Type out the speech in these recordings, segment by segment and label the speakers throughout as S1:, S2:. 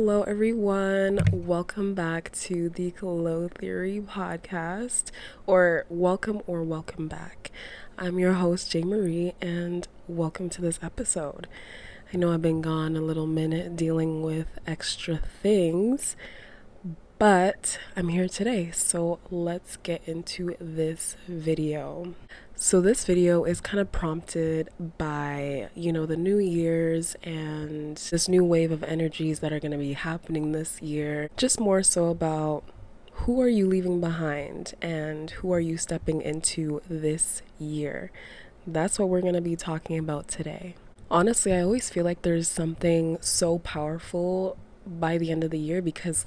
S1: Hello, everyone. Welcome back to the Glow Theory podcast, or welcome back. I'm your host, J. Marie, and welcome to this episode. I know I've been gone a little minute dealing with extra things, but I'm here today, so let's get into this video. So this video is kind of prompted by, the New Year's and this new wave of energies that are going to be happening this year. Just more so about who are you leaving behind and who are you stepping into this year. That's what we're going to be talking about today. Honestly, I always feel like there's something so powerful by the end of the year because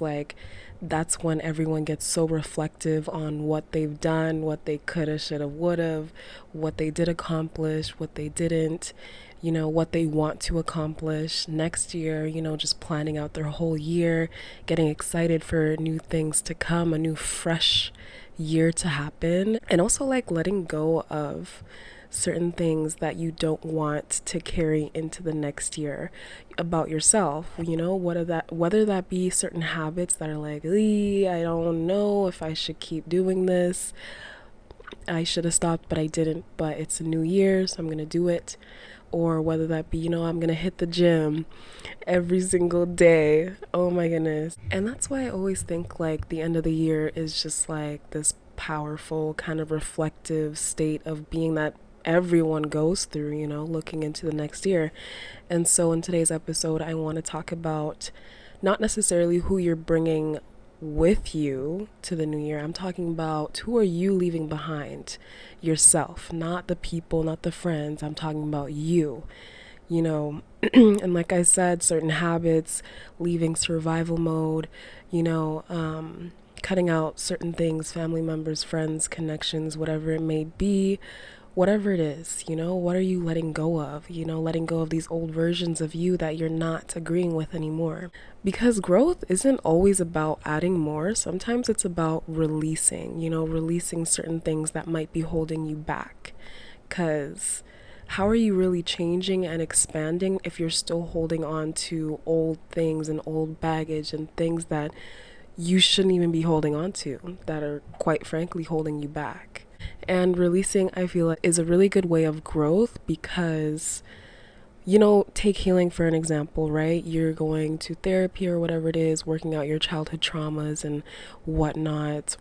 S1: that's when everyone gets so reflective on what they've done, what they coulda, shoulda, woulda, what they did accomplish, what they didn't, what they want to accomplish next year, just planning out their whole year, getting excited for new things to come, a new fresh year to happen, and also letting go of certain things that you don't want to carry into the next year about yourself, whether that be certain habits that are I don't know if I should keep doing this. I should have stopped, but I didn't, but it's a new year, so I'm going to do it. Or whether that be, I'm going to hit the gym every single day. Oh my goodness. And that's why I always think the end of the year is just this powerful kind of reflective state of being that everyone goes through, looking into the next year. And so in today's episode, I want to talk about not necessarily who you're bringing with you to the new year. I'm talking about who are you leaving behind? Yourself, not the people, not the friends. I'm talking about you, and like I said, certain habits, leaving survival mode, cutting out certain things, family members, friends, connections, whatever it may be. Whatever it is, what are you letting go of? Letting go of these old versions of you that you're not agreeing with anymore. Because growth isn't always about adding more. Sometimes it's about releasing, releasing certain things that might be holding you back. Because how are you really changing and expanding if you're still holding on to old things and old baggage and things that you shouldn't even be holding on to, that are quite frankly holding you back? And releasing, I feel is a really good way of growth because, take healing for an example, right? You're going to therapy or whatever it is, working out your childhood traumas and whatnot.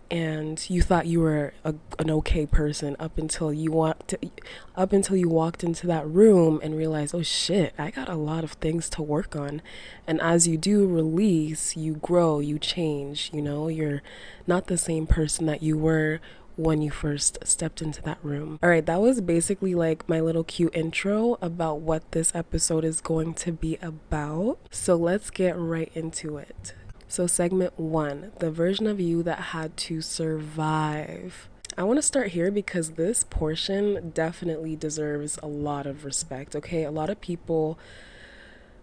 S1: And you thought you were an okay person up until you walked into that room and realized, oh shit, I got a lot of things to work on. And as you do release, you grow, you change, you're not the same person that you were when you first stepped into that room. All right, that was basically my little cute intro about what this episode is going to be about. So let's get right into it. So segment 1, the version of you that had to survive. I want to start here because this portion definitely deserves a lot of respect, okay? A lot of people,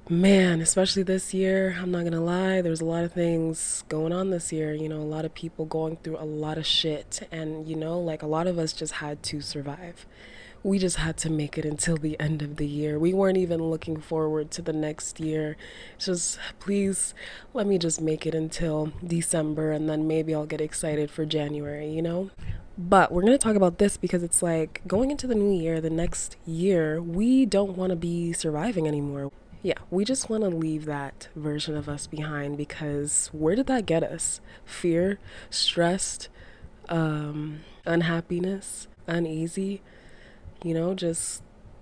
S1: man, especially this year, I'm not going to lie, there's a lot of things going on this year, a lot of people going through a lot of shit. And, a lot of us just had to survive. We just had to make it until the end of the year. We weren't even looking forward to the next year. Just please let me just make it until December and then maybe I'll get excited for January, But we're going to talk about this because it's going into the new year, the next year, we don't want to be surviving anymore. Yeah, we just want to leave that version of us behind because where did that get us? Fear, stressed, unhappiness, uneasy.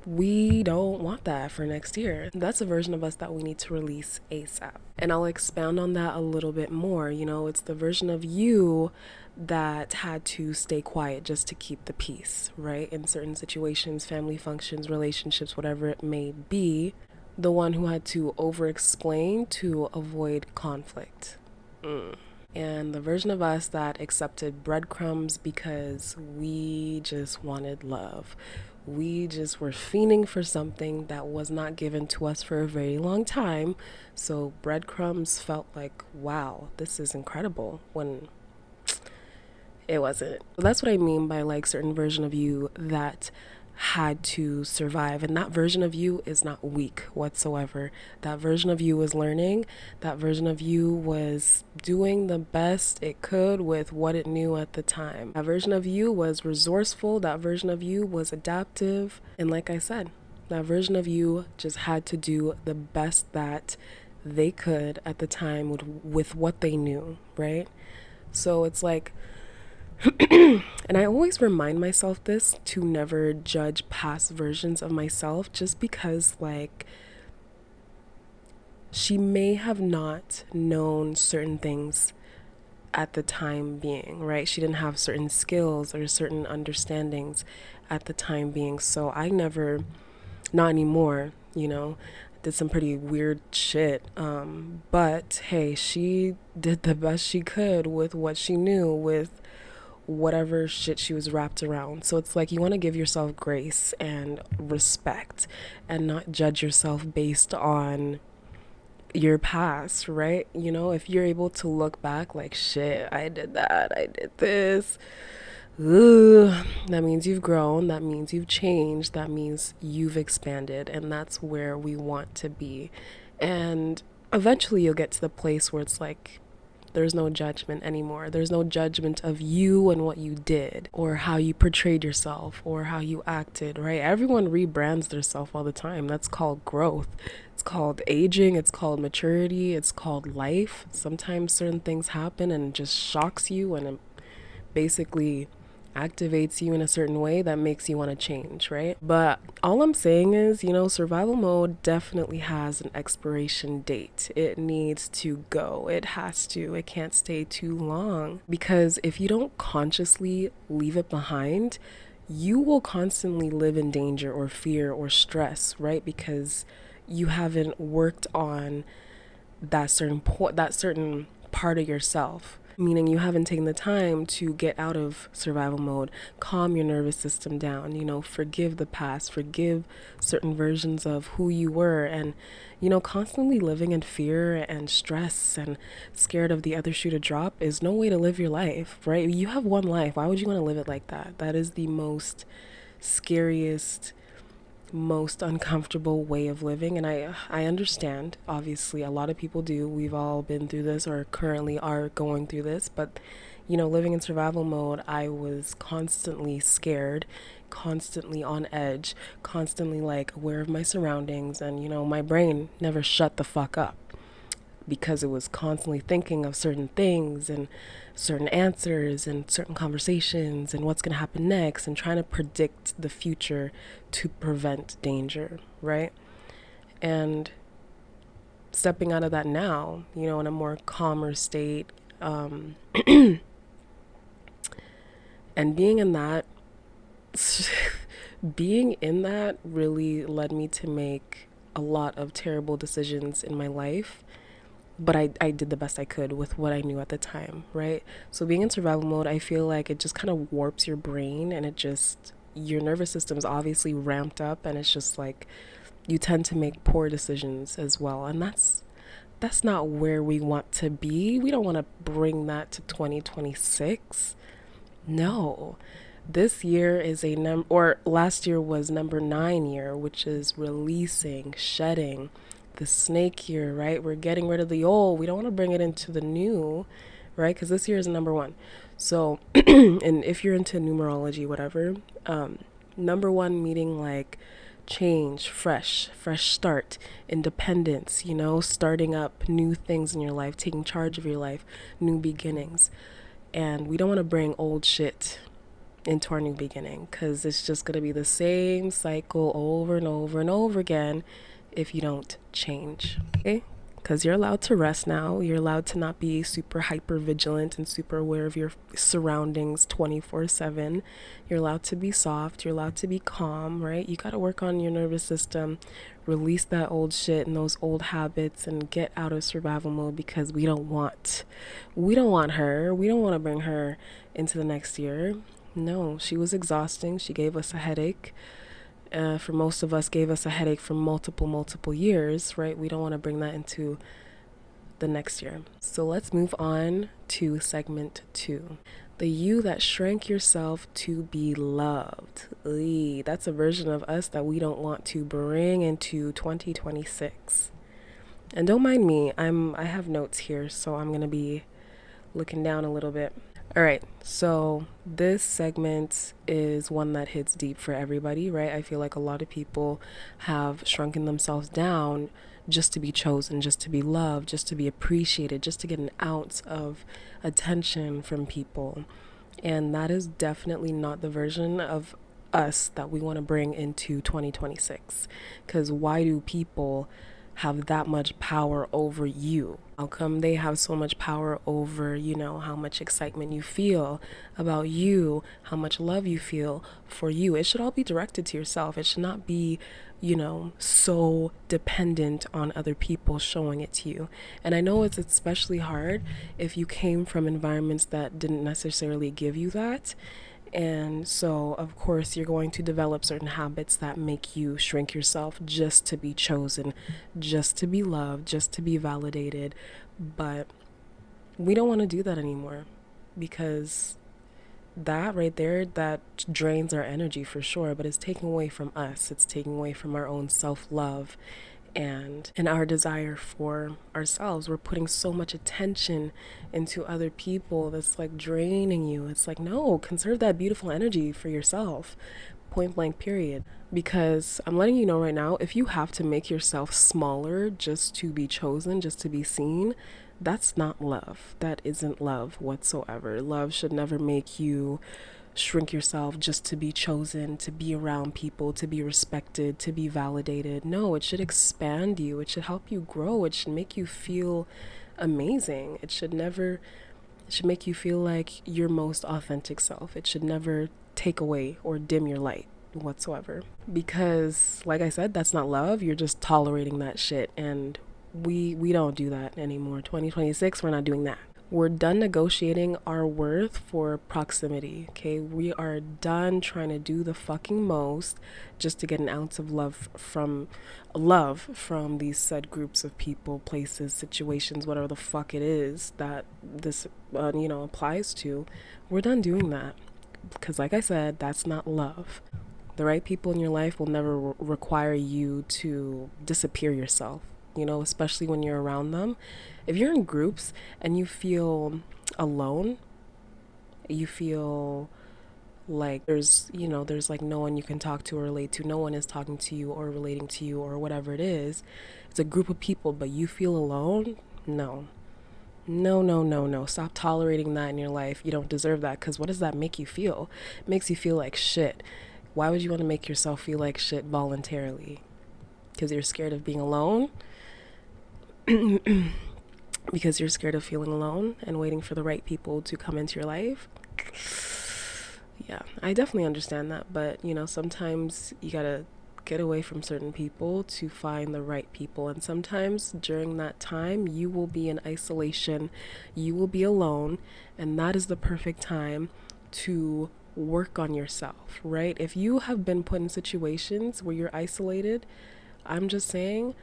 S1: We don't want that for next year. That's a version of us that we need to release ASAP. And I'll expound on that a little bit more. It's the version of you that had to stay quiet just to keep the peace, right? In certain situations, family functions, relationships, whatever it may be, the one who had to over-explain to avoid conflict. And the version of us that accepted breadcrumbs because we just wanted love. We just were fiending for something that was not given to us for a very long time. So breadcrumbs felt wow, this is incredible, when it wasn't. So that's what I mean by certain version of you that had to survive. And that version of you is not weak whatsoever. That version of you was learning. That version of you was doing the best it could with what it knew at the time. That version of you was resourceful. That version of you was adaptive. And like I said, that version of you just had to do the best that they could at the time with what they knew, right? So it's like, and I always remind myself this, to never judge past versions of myself, just because, like, she may have not known certain things at the time being, right? She didn't have certain skills or certain understandings at the time being. So I never, not anymore, did some pretty weird shit. But hey, she did the best she could with what she knew, with whatever shit she was wrapped around. So it's like, you want to give yourself grace and respect and not judge yourself based on your past, right? If you're able to look back like, shit, I did that, I did this, ooh, that means you've grown, that means you've changed, that means you've expanded, and that's where we want to be. And eventually you'll get to the place where it's like, there's no judgment anymore. There's no judgment of you and what you did, or how you portrayed yourself, or how you acted, right? Everyone rebrands themselves all the time. That's called growth. It's called aging. It's called maturity. It's called life. Sometimes certain things happen and it just shocks you, and it basically activates you in a certain way that makes you want to change, right? But all I'm saying is, survival mode definitely has an expiration date. It needs to go. It has to. It can't stay too long, because if you don't consciously leave it behind, you will constantly live in danger or fear or stress, right? Because you haven't worked on that certain part of yourself, meaning you haven't taken the time to get out of survival mode, calm your nervous system down, forgive the past, forgive certain versions of who you were. And constantly living in fear and stress and scared of the other shoe to drop is no way to live your life, right? You have one life. Why would you want to live it like that? That is the most scariest, most uncomfortable way of living. And I understand, obviously a lot of people do. We've all been through this or currently are going through this. But living in survival mode, I was constantly scared, constantly on edge, constantly like aware of my surroundings. And my brain never shut the fuck up, because it was constantly thinking of certain things and certain answers and certain conversations and what's going to happen next, and trying to predict the future to prevent danger, right? And stepping out of that now, in a more calmer state, and being in that really led me to make a lot of terrible decisions in my life. But I did the best I could with what I knew at the time, right? So being in survival mode, I feel like it just kind of warps your brain, and your nervous system is obviously ramped up, and it's just like you tend to make poor decisions as well. And that's not where we want to be. We don't want to bring that to 2026. No. This year is last year was number 9 year, which is releasing, shedding, the snake year, right? We're getting rid of the old. We don't want to bring it into the new, right? Because this year is number 1. So, and if you're into numerology, whatever, number 1 meaning like change, fresh start, independence, starting up new things in your life, taking charge of your life, new beginnings. And we don't want to bring old shit into our new beginning, because it's just going to be the same cycle over and over and over again if you don't change, okay? Because you're allowed to rest now. You're allowed to not be super hyper vigilant and super aware of your surroundings 24/7. You're allowed to be soft. You're allowed to be calm, right? You got to work on your nervous system, release that old shit and those old habits, and get out of survival mode, because we don't want her. We don't want to bring her into the next year. No, she was exhausting. She gave us a headache. For most of us, gave us a headache for multiple years, right? We don't want to bring that into the next year. So let's move on to segment 2. The you that shrank yourself to be loved. That's a version of us that we don't want to bring into 2026. And don't mind me, I have notes here, so I'm going to be looking down a little bit. All right, so this segment is one that hits deep for everybody, right? I feel like a lot of people have shrunken themselves down just to be chosen, just to be loved, just to be appreciated, just to get an ounce of attention from people. And that is definitely not the version of us that we want to bring into 2026. Because why do people have that much power over you? How come they have so much power over, how much excitement you feel about you, how much love you feel for you? It should all be directed to yourself. It should not be, so dependent on other people showing it to you. And I know it's especially hard if you came from environments that didn't necessarily give you that. And so, of course, you're going to develop certain habits that make you shrink yourself just to be chosen, just to be loved, just to be validated. But we don't want to do that anymore, because that right there, that drains our energy for sure, but it's taking away from us. It's taking away from our own self-love and our desire for ourselves. We're putting so much attention into other people that's like draining you. It's like, no, conserve that beautiful energy for yourself. Point blank, period. Because I'm letting you know right now, if you have to make yourself smaller just to be chosen, just to be seen, that's not love. That isn't love whatsoever. Love should never make you shrink yourself just to be chosen, to be around people, to be respected, to be validated. No, it should expand you. It should help you grow. It should make you feel amazing. It should make you feel like your most authentic self. It should never take away or dim your light whatsoever. Because, like I said, that's not love. You're just tolerating that shit. And we don't do that anymore. 2026, we're not doing that. We're done negotiating our worth for proximity, okay? We are done trying to do the fucking most just to get an ounce of love from these said groups of people, places, situations, whatever the fuck it is that this, applies to. We're done doing that, because like I said, that's not love. The right people in your life will never require you to disappear yourself, especially when you're around them. If you're in groups and you feel alone, you feel like there's like no one you can talk to or relate to, no one is talking to you or relating to you or whatever it is, it's a group of people, but you feel alone, no. Stop tolerating that in your life. You don't deserve that, because what does that make you feel? It makes you feel like shit. Why would you want to make yourself feel like shit voluntarily? Because you're scared of being alone? Because you're scared of feeling alone and waiting for the right people to come into your life? Yeah, I definitely understand that, but sometimes you gotta get away from certain people to find the right people, and sometimes during that time you will be in isolation, you will be alone, and that is the perfect time to work on yourself, right? If you have been put in situations where you're isolated, I'm just saying,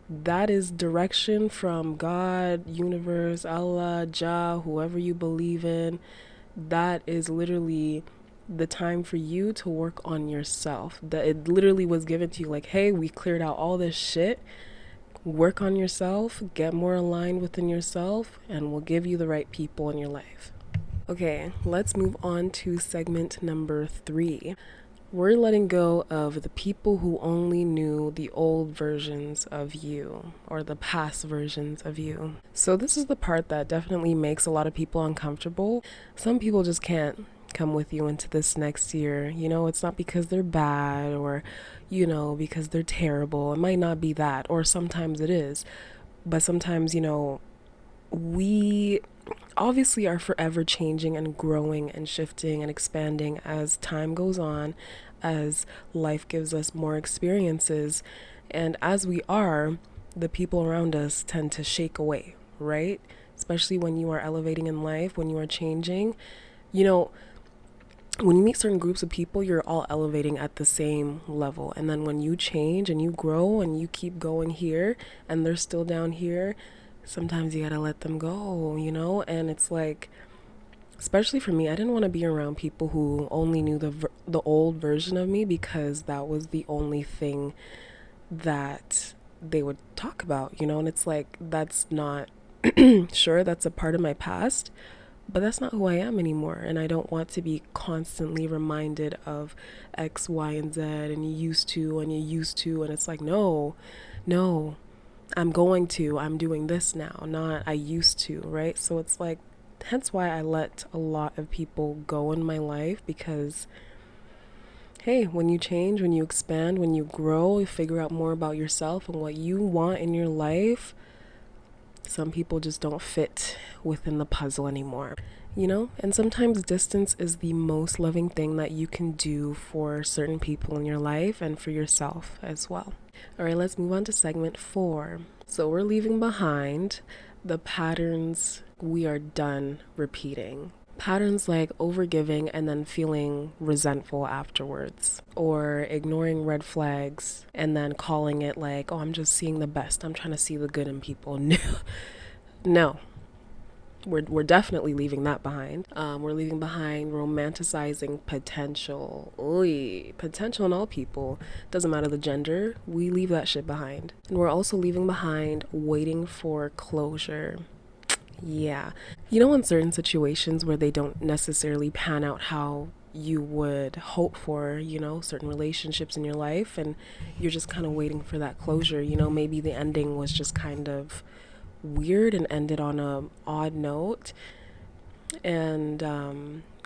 S1: that is direction from God, universe, Allah, Jah, whoever you believe in. That is literally the time for you to work on yourself. That it literally was given to you like, hey, we cleared out all this shit. Work on yourself, get more aligned within yourself, and we'll give you the right people in your life. Okay, let's move on to segment number 3. We're letting go of the people who only knew the old versions of you, or the past versions of you. So this is the part that definitely makes a lot of people uncomfortable. Some people just can't come with you into this next year. It's not because they're bad or, because they're terrible. It might not be that, or sometimes it is. But sometimes, we obviously are forever changing and growing and shifting and expanding as time goes on, as life gives us more experiences. And as we are, the people around us tend to shake away, right? Especially when you are elevating in life, when you are changing. When you meet certain groups of people, you're all elevating at the same level. And then when you change and you grow and you keep going here and they're still down here, sometimes you gotta let them go, And it's like, especially for me, I didn't want to be around people who only knew the old version of me because that was the only thing that they would talk about, And it's like, that's not, sure, that's a part of my past, but that's not who I am anymore. And I don't want to be constantly reminded of X, Y, and Z, and you used to, and you used to. And it's like, no, no, I'm doing this now, not I used to, right? So it's like, hence why I let a lot of people go in my life, because hey, when you change, when you expand, when you grow, you figure out more about yourself and what you want in your life, some people just don't fit within the puzzle anymore, And sometimes distance is the most loving thing that you can do for certain people in your life and for yourself as well. All right, let's move on to segment 4. So we're leaving behind the patterns we are done repeating. Patterns like overgiving and then feeling resentful afterwards, or ignoring red flags and then calling it like, oh, I'm just seeing the best. I'm trying to see the good in people. No, no. We're definitely leaving that behind. We're leaving behind romanticizing potential. Oy, potential in all people. Doesn't matter the gender. We leave that shit behind. And we're also leaving behind waiting for closure. Yeah. In certain situations where they don't necessarily pan out how you would hope for, certain relationships in your life, and you're just kind of waiting for that closure. Maybe the ending was just kind of weird and ended on a odd note, and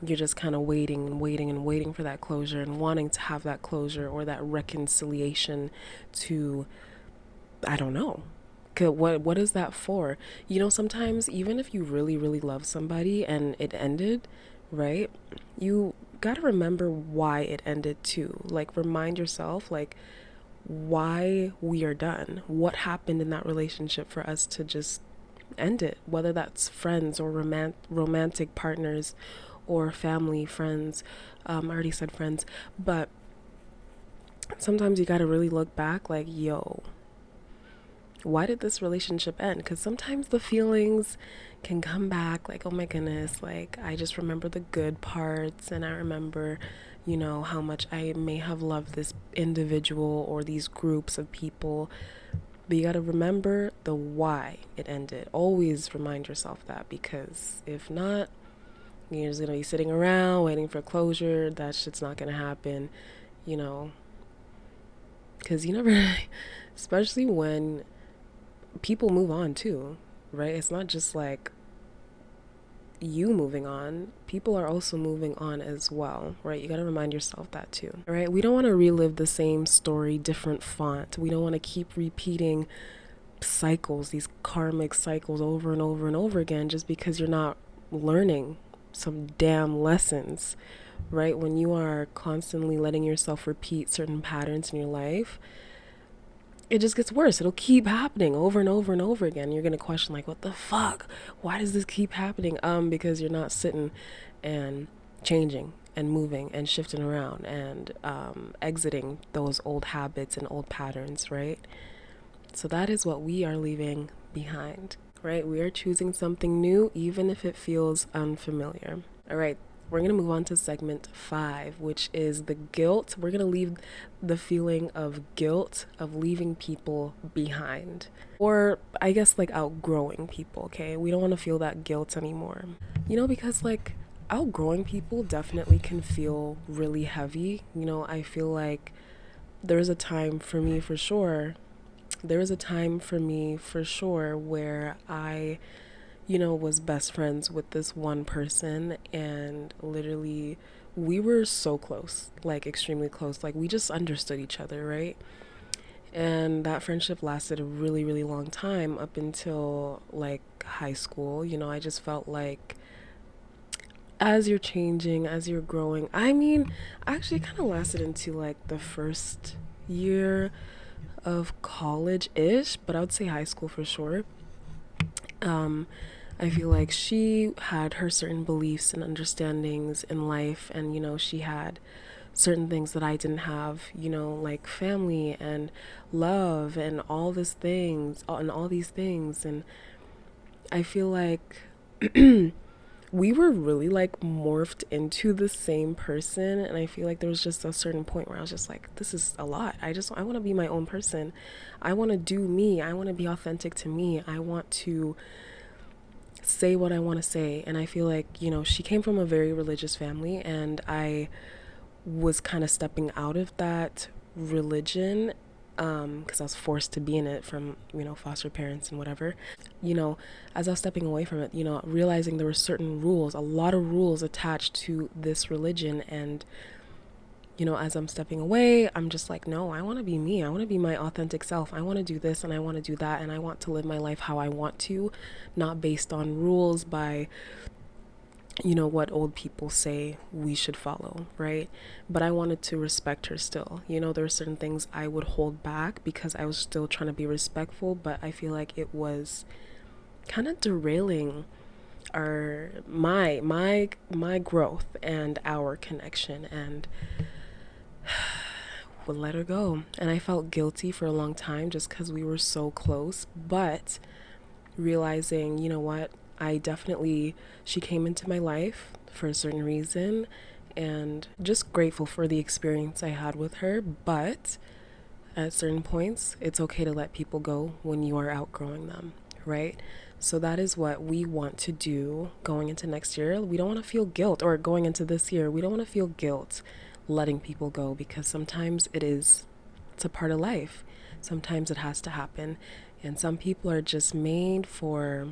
S1: you're just kind of waiting and waiting and waiting for that closure and wanting to have that closure or that reconciliation to, I don't know, what is that for? Sometimes even if you really, really love somebody and it ended, right? You got to remember why it ended too. Like, remind yourself, like, why we are done. What happened in that relationship for us to just end it? Whether that's friends or romantic partners or family, friends. I already said friends. But sometimes you got to really look back like, yo, why did this relationship end? Because sometimes the feelings can come back like, oh my goodness, like I just remember the good parts, and I remember, how much I may have loved this individual or these groups of people. But you got to remember the why it ended. Always remind yourself that, because if not, you're just going to be sitting around waiting for closure. That shit's not going to happen, because you never, especially when people move on too, right? It's not just like you moving on, people are also moving on as well, right? You got to remind yourself that too, all right? We don't want to relive the same story, different font. We don't want to keep repeating cycles, these karmic cycles over and over and over again, just because you're not learning some damn lessons, right? When you are constantly letting yourself repeat certain patterns in your life, it just gets worse. It'll keep happening over and over and over again. You're gonna question like, what the fuck? Why does this keep happening? Because you're not sitting and changing and moving and shifting around and exiting those old habits and old patterns, right? So that is what we are leaving behind, right? We are choosing something new, even if it feels unfamiliar. All right, we're going to move on to segment 5, which is the guilt. We're going to leave the feeling of guilt of leaving people behind, or I guess like outgrowing people, okay? We don't want to feel that guilt anymore, because like outgrowing people definitely can feel really heavy. I feel like there's a time for me for sure. There was a time for me for sure where I was best friends with this one person, and literally we were so close, like extremely close. Like we just understood each other, right? And that friendship lasted a really, really long time up until like high school. I just felt like as you're changing, as you're growing, I mean, actually kind of lasted into like the first year of college-ish, but I would say high school for sure. I feel like she had her certain beliefs and understandings in life, and she had certain things that I didn't have, like family and love and all these things, and I feel like we were really like morphed into the same person, and I feel like there was just a certain point where I was just like, this is a lot. I want to be my own person. I want to do me. I want to be authentic to me. I want to say what I want to say. And I feel like, she came from a very religious family, and I was kind of stepping out of that religion because I was forced to be in it from, foster parents and whatever. You know, as I was stepping away from it, realizing there were certain rules, a lot of rules attached to this religion. And, as I'm stepping away, I'm just like, no, I want to be me. I want to be my authentic self. I want to do this and I want to do that. And I want to live my life how I want to, not based on rules by what old people say we should follow, right? But I wanted to respect her still. There were certain things I would hold back because I was still trying to be respectful, but I feel like it was kind of derailing our my growth and our connection, and would let her go. And I felt guilty for a long time just because we were so close, but realizing, what, she came into my life for a certain reason, and just grateful for the experience I had with her. But at certain points, it's okay to let people go when you are outgrowing them, right? So that is what we want to do going into next year. We don't want to feel guilt, or going into this year, we don't want to feel guilt letting people go, because sometimes it's a part of life. Sometimes it has to happen. And some people are just made for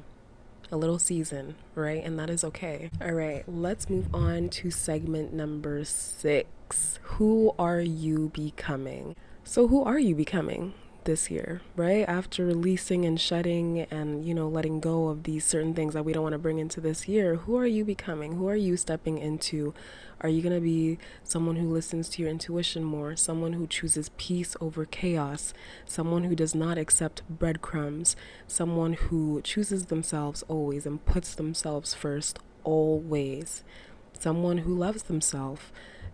S1: a little season, right? And that is okay. All right, let's move on to segment number 6. Who are you becoming? So, who are you becoming this year, right? After releasing and shedding and, letting go of these certain things that we don't want to bring into this year, who are you becoming? Who are you stepping into? Are you going to be someone who listens to your intuition more, someone who chooses peace over chaos, someone who does not accept breadcrumbs, someone who chooses themselves always and puts themselves first always, someone who loves themselves,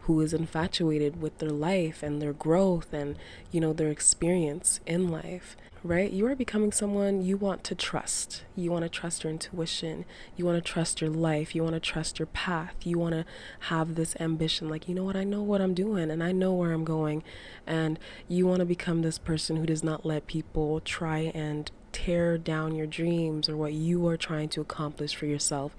S1: who is infatuated with their life and their growth and, their experience in life, right? You are becoming someone you want to trust. You want to trust your intuition. You want to trust your life. You want to trust your path. You want to have this ambition, like, what, I know what I'm doing and I know where I'm going. And you want to become this person who does not let people try and tear down your dreams or what you are trying to accomplish for yourself,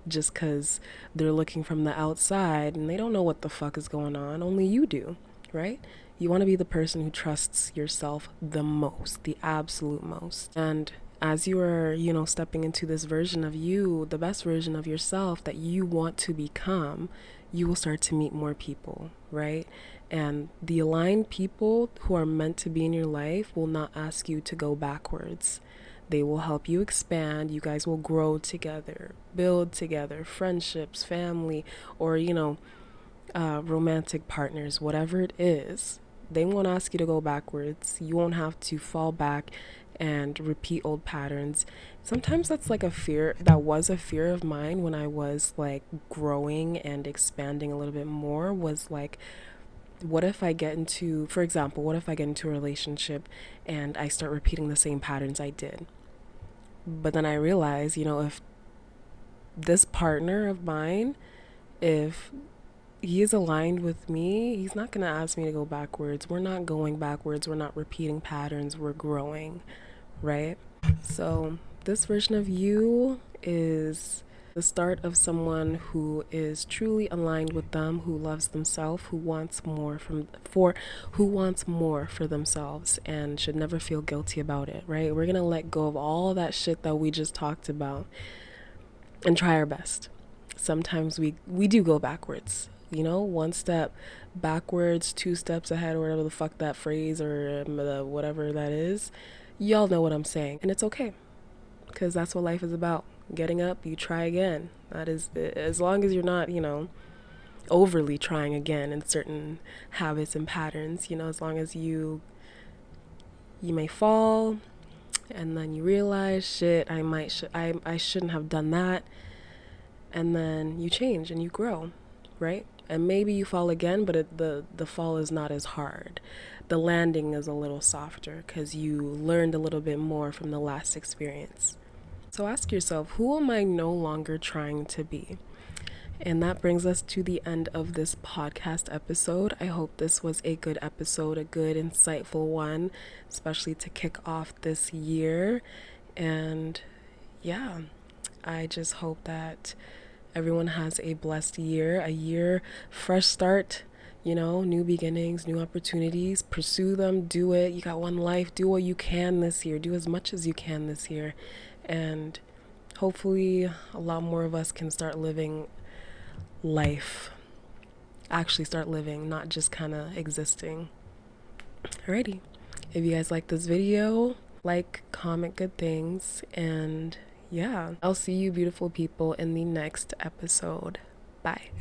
S1: just because they're looking from the outside and they don't know what the fuck is going on. Only you do, right? You want to be the person who trusts yourself the most, the absolute most. And as you are, stepping into this version of you, the best version of yourself that you want to become, you will start to meet more people, right? And the aligned people who are meant to be in your life will not ask you to go backwards. They will help you expand. You guys will grow together, build together, friendships, family, or, romantic partners, whatever it is. They won't ask you to go backwards. You won't have to fall back and repeat old patterns. Sometimes that's like a fear. That was a fear of mine when I was like growing and expanding a little bit more, was like, what if I get into, for example, what if I get into a relationship and I start repeating the same patterns I did? But then I realize, if this partner of mine, if he is aligned with me, he's not going to ask me to go backwards. We're not going backwards. We're not repeating patterns. We're growing, right? So this version of you is the start of someone who is truly aligned with them, who loves themselves, who wants more for themselves, and should never feel guilty about it, right? We're going to let go of all that shit that we just talked about and try our best. Sometimes we do go backwards, one step backwards, 2 steps ahead, or whatever the fuck that phrase or whatever that is. Y'all know what I'm saying. And it's okay, because that's what life is about. Getting up, you try again. That is, as long as you're not, overly trying again in certain habits and patterns, as long as you may fall and then you realize, shit, I shouldn't have done that. And then you change and you grow, right? And maybe you fall again, but the fall is not as hard. The landing is a little softer because you learned a little bit more from the last experience. So ask yourself, who am I no longer trying to be? And that brings us to the end of this podcast episode. I hope this was a good episode, a good, insightful one, especially to kick off this year. And yeah, I just hope that everyone has a blessed year, a year, fresh start, new beginnings, new opportunities. Pursue them, do it. You got one life. Do what you can this year. Do as much as you can this year. And hopefully, a lot more of us can start living life. Actually, start living, not just kind of existing. Alrighty. If you guys like this video, like, comment good things, and yeah, I'll see you beautiful people in the next episode. Bye.